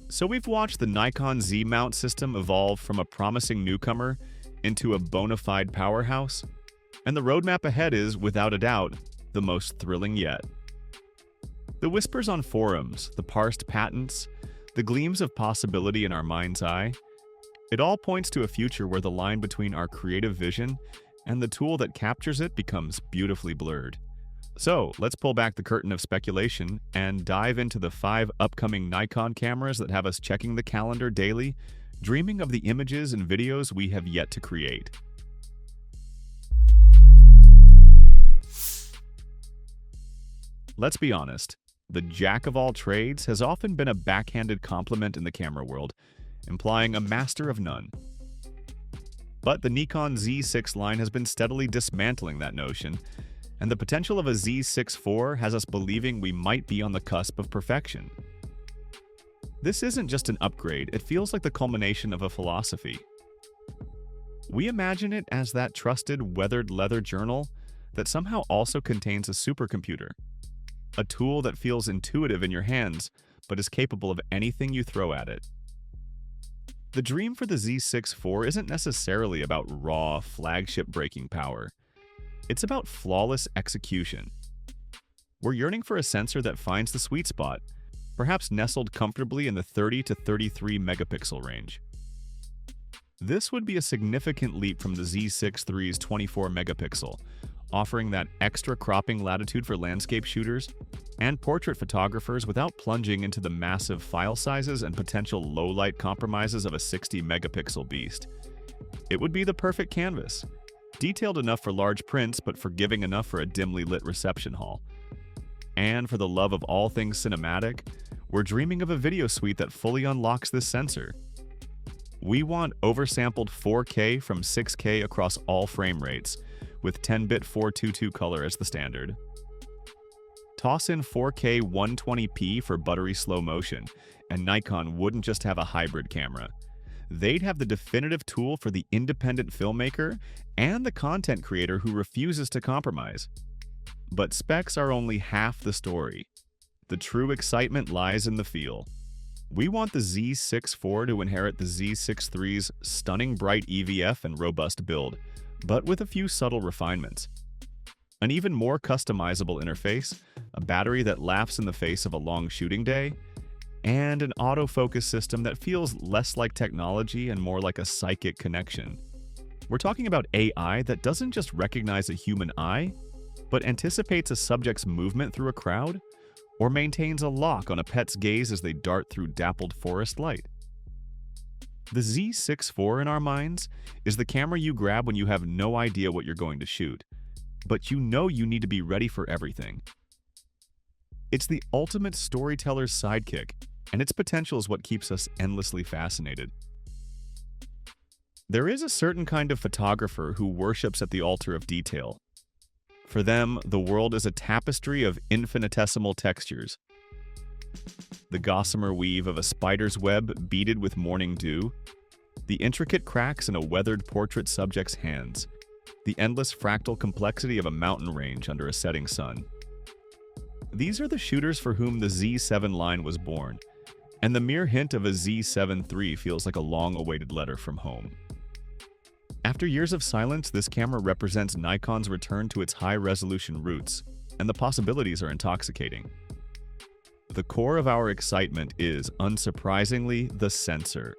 So we've watched the Nikon Z mount system evolve from a promising newcomer into a bona fide powerhouse, and the roadmap ahead is, without a doubt, the most thrilling yet. The whispers on forums, the parsed patents, the gleams of possibility in our mind's eye, it all points to a future where the line between our creative vision and the tool that captures it becomes beautifully blurred. So, let's pull back the curtain of speculation and dive into the 5 upcoming Nikon cameras that have us checking the calendar daily, dreaming of the images and videos we have yet to create. Let's be honest, the jack of all trades has often been a backhanded compliment in the camera world, implying a master of none. But the Nikon Z6 line has been steadily dismantling that notion, and the potential of a Z6 IV has us believing we might be on the cusp of perfection. This isn't just an upgrade, it feels like the culmination of a philosophy. We imagine it as that trusted weathered leather journal that somehow also contains a supercomputer, a tool that feels intuitive in your hands but is capable of anything you throw at it. The dream for the Z6 IV isn't necessarily about raw, flagship-breaking power. It's about flawless execution. We're yearning for a sensor that finds the sweet spot, perhaps nestled comfortably in the 30 to 33 megapixel range. This would be a significant leap from the Z6 III's 24 megapixel, offering that extra cropping latitude for landscape shooters and portrait photographers without plunging into the massive file sizes and potential low-light compromises of a 60 megapixel beast. It would be the perfect canvas, detailed enough for large prints but forgiving enough for a dimly lit reception hall. And for the love of all things cinematic, we're dreaming of a video suite that fully unlocks this sensor. We want oversampled 4K from 6K across all frame rates, with 10-bit 422 color as the standard. Toss in 4K 120p for buttery slow motion, and Nikon wouldn't just have a hybrid camera. They'd have the definitive tool for the independent filmmaker and the content creator who refuses to compromise. But specs are only half the story. The true excitement lies in the feel. We want the Z6 IV to inherit the Z6 III's stunning bright EVF and robust build, but with a few subtle refinements. An even more customizable interface, a battery that laughs in the face of a long shooting day, and an autofocus system that feels less like technology and more like a psychic connection. We're talking about AI that doesn't just recognize a human eye, but anticipates a subject's movement through a crowd, or maintains a lock on a pet's gaze as they dart through dappled forest light. The Z6 IV in our minds is the camera you grab when you have no idea what you're going to shoot, but you know you need to be ready for everything. It's the ultimate storyteller's sidekick, and its potential is what keeps us endlessly fascinated. There is a certain kind of photographer who worships at the altar of detail. For them, the world is a tapestry of infinitesimal textures. The gossamer weave of a spider's web beaded with morning dew, the intricate cracks in a weathered portrait subject's hands, the endless fractal complexity of a mountain range under a setting sun. These are the shooters for whom the Z7 line was born, and the mere hint of a Z7 III feels like a long-awaited letter from home. After years of silence, this camera represents Nikon's return to its high-resolution roots, and the possibilities are intoxicating. The core of our excitement is, unsurprisingly, the sensor.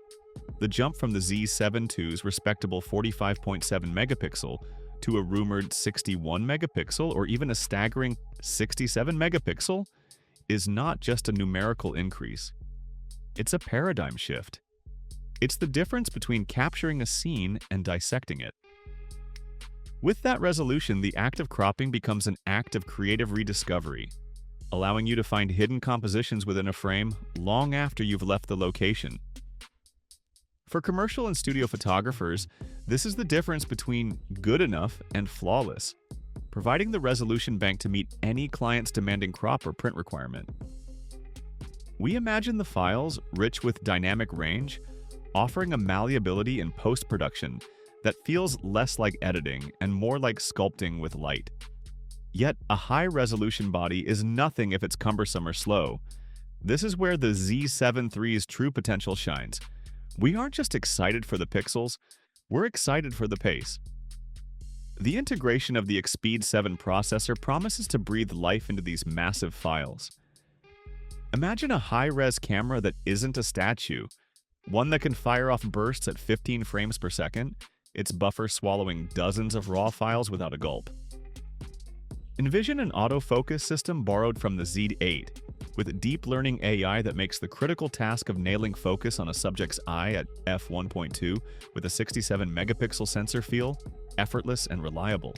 The jump from the Z7 II's respectable 45.7 megapixel to a rumored 61 megapixel or even a staggering 67 megapixel is not just a numerical increase. It's a paradigm shift. It's the difference between capturing a scene and dissecting it. With that resolution, the act of cropping becomes an act of creative rediscovery, allowing you to find hidden compositions within a frame long after you've left the location. For commercial and studio photographers, this is the difference between good enough and flawless, providing the resolution bank to meet any client's demanding crop or print requirement. We imagine the files, rich with dynamic range, offering a malleability in post-production that feels less like editing and more like sculpting with light. Yet, a high-resolution body is nothing if it's cumbersome or slow, This is where the Z7 III's true potential shines. We aren't just excited for the pixels, we're excited for the pace. The integration of the Expeed 7 processor promises to breathe life into these massive files. Imagine a high-res camera that isn't a statue, one that can fire off bursts at 15 frames per second, its buffer swallowing dozens of raw files without a gulp. Envision an autofocus system borrowed from the Z8, with deep learning AI that makes the critical task of nailing focus on a subject's eye at f1.2 with a 67 megapixel sensor feel effortless and reliable.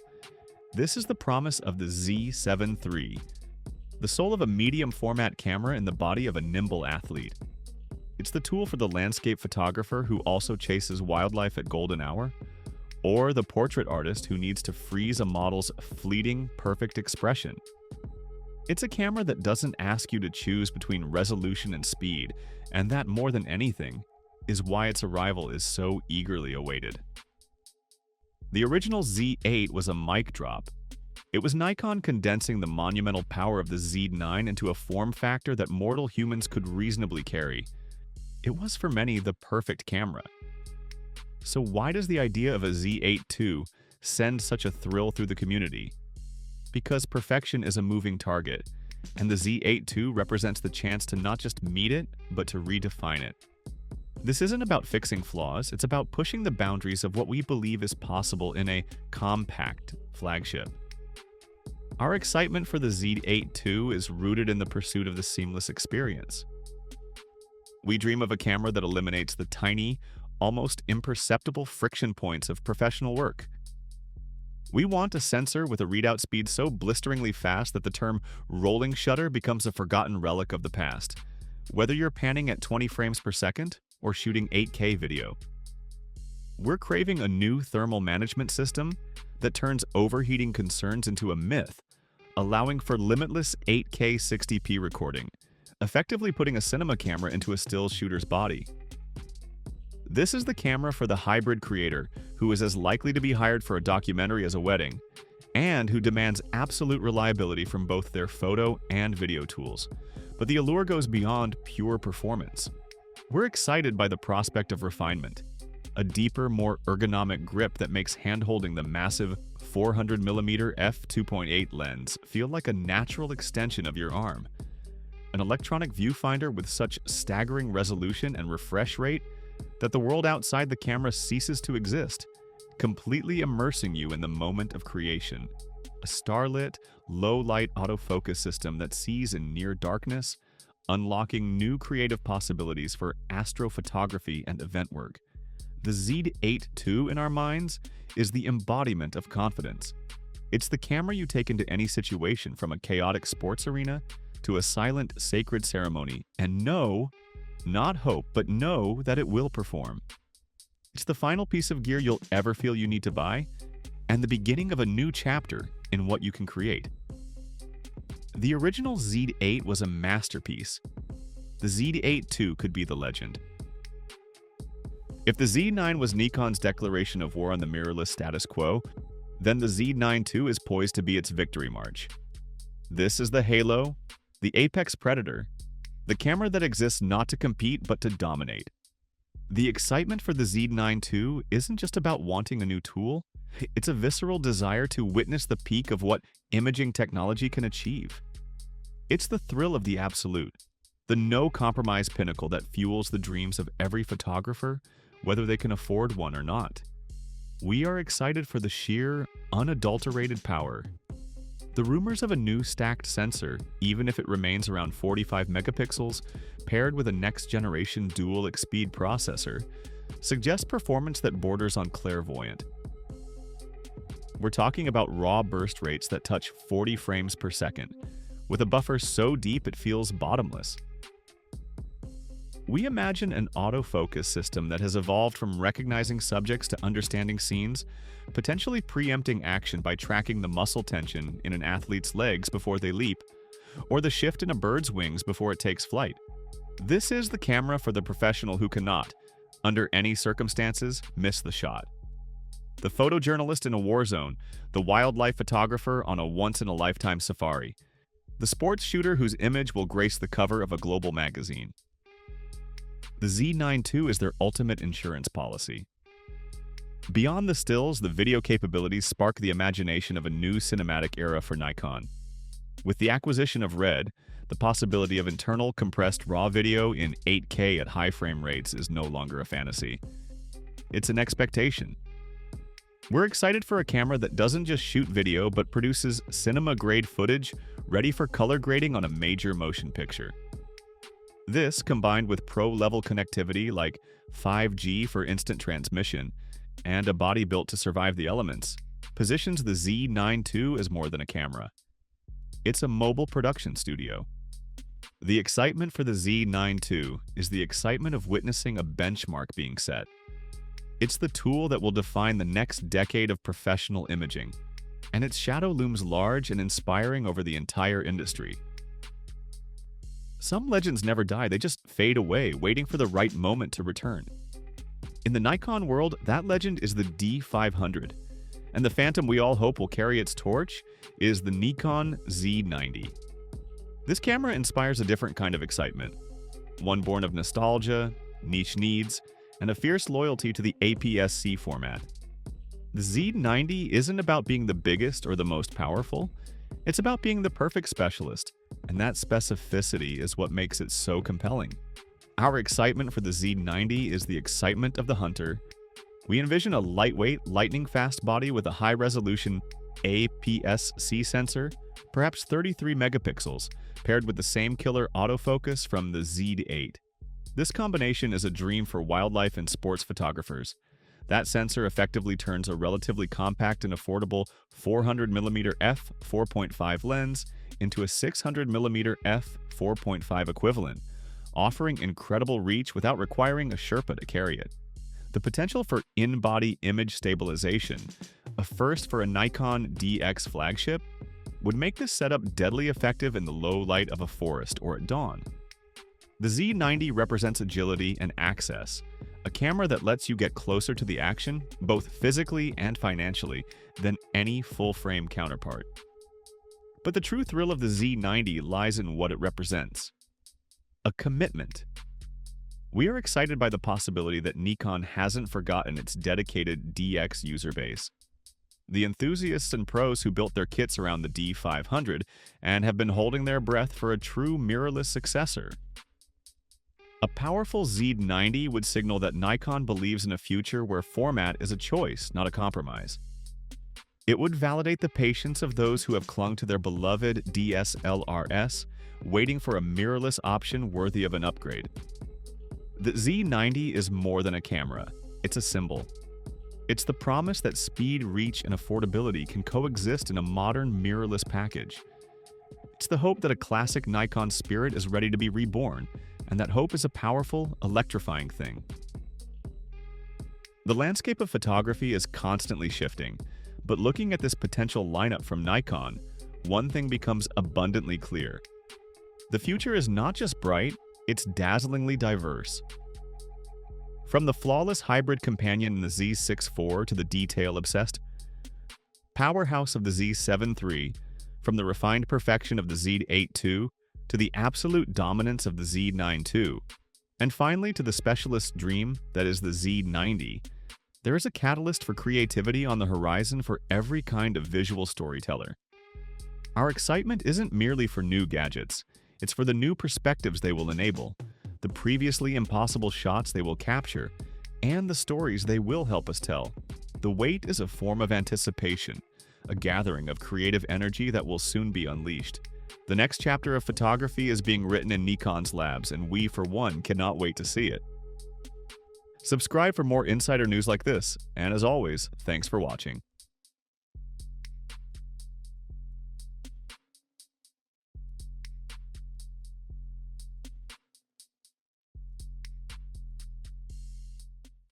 This is the promise of the Z7 III, the soul of a medium format camera in the body of a nimble athlete. It's the tool for the landscape photographer who also chases wildlife at golden hour, or the portrait artist who needs to freeze a model's fleeting, perfect expression. It's a camera that doesn't ask you to choose between resolution and speed, and that, more than anything, is why its arrival is so eagerly awaited. The original Z8 was a mic drop. It was Nikon condensing the monumental power of the Z9 into a form factor that mortal humans could reasonably carry. It was for many the perfect camera. So why does the idea of a Z8 II send such a thrill through the community? Because perfection is a moving target, and the Z8 II represents the chance to not just meet it, but to redefine it. This isn't about fixing flaws, it's about pushing the boundaries of what we believe is possible in a compact flagship. Our excitement for the Z8 II is rooted in the pursuit of the seamless experience. We dream of a camera that eliminates the tiny, almost imperceptible friction points of professional work. We want a sensor with a readout speed so blisteringly fast that the term rolling shutter becomes a forgotten relic of the past, whether you're panning at 20 frames per second or shooting 8K video. We're craving a new thermal management system that turns overheating concerns into a myth, allowing for limitless 8K 60p recording, effectively putting a cinema camera into a still shooter's body. This is the camera for the hybrid creator who is as likely to be hired for a documentary as a wedding, and who demands absolute reliability from both their photo and video tools. But the allure goes beyond pure performance. We're excited by the prospect of refinement, a deeper, more ergonomic grip that makes hand-holding the massive 400mm f2.8 lens feel like a natural extension of your arm. An electronic viewfinder with such staggering resolution and refresh rate that the world outside the camera ceases to exist, completely immersing you in the moment of creation. A starlit, low-light autofocus system that sees in near darkness, unlocking new creative possibilities for astrophotography and event work. The Z8 II in our minds is the embodiment of confidence. It's the camera you take into any situation, from a chaotic sports arena to a silent, sacred ceremony, and know, not hope, but know that it will perform. It's the final piece of gear you'll ever feel you need to buy, and the beginning of a new chapter in what you can create. The original Z8 was a masterpiece. The Z8 II could be the legend. If the Z9 was Nikon's declaration of war on the mirrorless status quo, then the Z9 II is poised to be its victory march. This is the halo, the apex predator, the camera that exists not to compete but to dominate. The excitement for the Z9 II isn't just about wanting a new tool, it's a visceral desire to witness the peak of what imaging technology can achieve. It's the thrill of the absolute, the no-compromise pinnacle that fuels the dreams of every photographer, whether they can afford one or not. We are excited for the sheer, unadulterated power. The rumors of a new stacked sensor, even if it remains around 45 megapixels, paired with a next-generation dual Expeed processor, suggest performance that borders on clairvoyant. We're talking about raw burst rates that touch 40 frames per second, with a buffer so deep it feels bottomless. We imagine an autofocus system that has evolved from recognizing subjects to understanding scenes, potentially preempting action by tracking the muscle tension in an athlete's legs before they leap, or the shift in a bird's wings before it takes flight. This is the camera for the professional who cannot, under any circumstances, miss the shot. The photojournalist in a war zone, the wildlife photographer on a once-in-a-lifetime safari. the sports shooter whose image will grace the cover of a global magazine. The Z9 II is their ultimate insurance policy. Beyond the stills, the video capabilities spark the imagination of a new cinematic era for Nikon. With the acquisition of Red, the possibility of internal compressed RAW video in 8K at high frame rates is no longer a fantasy. It's an expectation. We're excited for a camera that doesn't just shoot video but produces cinema-grade footage ready for color grading on a major motion picture. This, combined with pro-level connectivity like 5G for instant transmission and a body built to survive the elements, positions the Z9 II as more than a camera. It's a mobile production studio. The excitement for the Z9 II is the excitement of witnessing a benchmark being set. It's the tool that will define the next decade of professional imaging, and its shadow looms large and inspiring over the entire industry. Some legends never die, they just fade away, waiting for the right moment to return. In the Nikon world, that legend is the D500, and the phantom we all hope will carry its torch is the Nikon Z90. This camera inspires a different kind of excitement, one born of nostalgia, niche needs, and a fierce loyalty to the APS-C format. The Z90 isn't about being the biggest or the most powerful, it's about being the perfect specialist, and that specificity is what makes it so compelling. Our excitement for the Z90 is the excitement of the hunter. We envision a lightweight, lightning-fast body with a high-resolution APS-C sensor, perhaps 33 megapixels, paired with the same killer autofocus from the Z8. This combination is a dream for wildlife and sports photographers. That sensor effectively turns a relatively compact and affordable 400mm f/4.5 lens into a 600mm f/4.5 equivalent, offering incredible reach without requiring a Sherpa to carry it. The potential for in-body image stabilization, a first for a Nikon DX flagship, would make this setup deadly effective in the low light of a forest or at dawn. The Z90 represents agility and access, a camera that lets you get closer to the action, both physically and financially, than any full-frame counterpart. But the true thrill of the Z90 lies in what it represents: a commitment. We are excited by the possibility that Nikon hasn't forgotten its dedicated DX user base. The enthusiasts and pros who built their kits around the D500 and have been holding their breath for a true mirrorless successor. A powerful Z90 would signal that Nikon believes in a future where format is a choice, not a compromise. It would validate the patience of those who have clung to their beloved DSLRs, waiting for a mirrorless option worthy of an upgrade. The Z90 is more than a camera, it's a symbol. It's the promise that speed, reach, and affordability can coexist in a modern mirrorless package. It's the hope that a classic Nikon spirit is ready to be reborn, and that hope is a powerful, electrifying thing. The landscape of photography is constantly shifting, but looking at this potential lineup from Nikon, one thing becomes abundantly clear. The future is not just bright, it's dazzlingly diverse. From the flawless hybrid companion in the Z6 IV to the detail-obsessed powerhouse of the Z7 III, from the refined perfection of the Z8 II to the absolute dominance of the Z9 II, and finally to the specialist dream that is the Z90, there is a catalyst for creativity on the horizon for every kind of visual storyteller. Our excitement isn't merely for new gadgets, it's for the new perspectives they will enable, the previously impossible shots they will capture, and the stories they will help us tell. The wait is a form of anticipation, a gathering of creative energy that will soon be unleashed. The next chapter of photography is being written in Nikon's labs, and we, for one, cannot wait to see it. Subscribe for more insider news like this, and as always, thanks for watching.